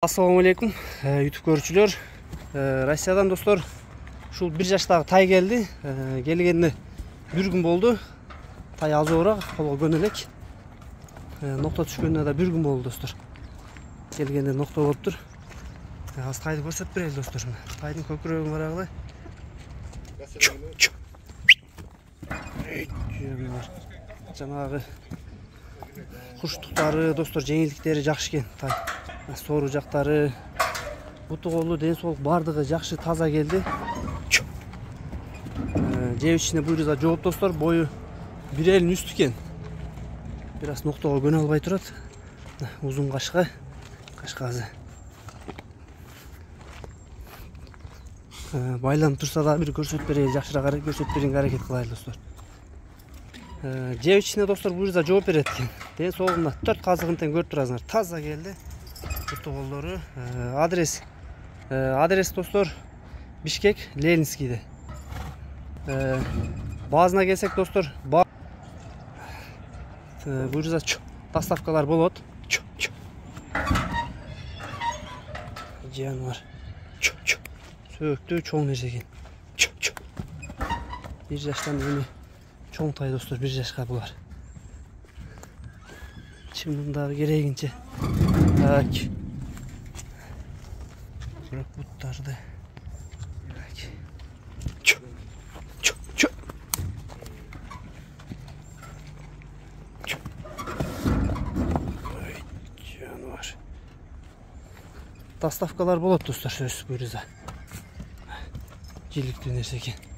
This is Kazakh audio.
Assalamu alaikum YouTube görüşçüler. Rusya'dan dostlar şu 1 yaştagı tay geldi. Gelgende bir gün oldu. Tay az orak, kolga gönelek. Nokta düşkönüne de bir gün oldu dostlar. Gelgende nokta oluptur. Az taydı ko'rsatib beraylik dostlar. Taydın kökürögün karagıday. Janagı kuştuktары dostlar, жеңилдиктери жакшы экен. Tay сору жактары, буту колу, ден соолук бардыгы жакшы, таза келди. Жеп ичине буйруза жооп достор, бою 1 элин үстү экен. Бир аз ноктого көнө албай турат. Узун кашказы. Байланып турса да бир көрсөтүп берейин, жакшыраак көрсөтүп берейинге аракет кылайлы достор. Жеп ичине достор буйруза жооп берет экен. Ден соолугунда 4 казыгын тең көрүп турасыңар. Таза келди. Буту колдору. Адрес достор Бишкек, Ленинскийде. Базына келсек достор, буйруза доставкалар болот. Жануар. Сөктүү чоң нерсе экен. 1 жаштан эми чоң тай достор, 1 жашка булар. Чымдагы керегинче. Так. Бирок буттарды. Жануар. Доставкалар болот достор, сөзсүз буйруза. Жиликтүү нерсе экен.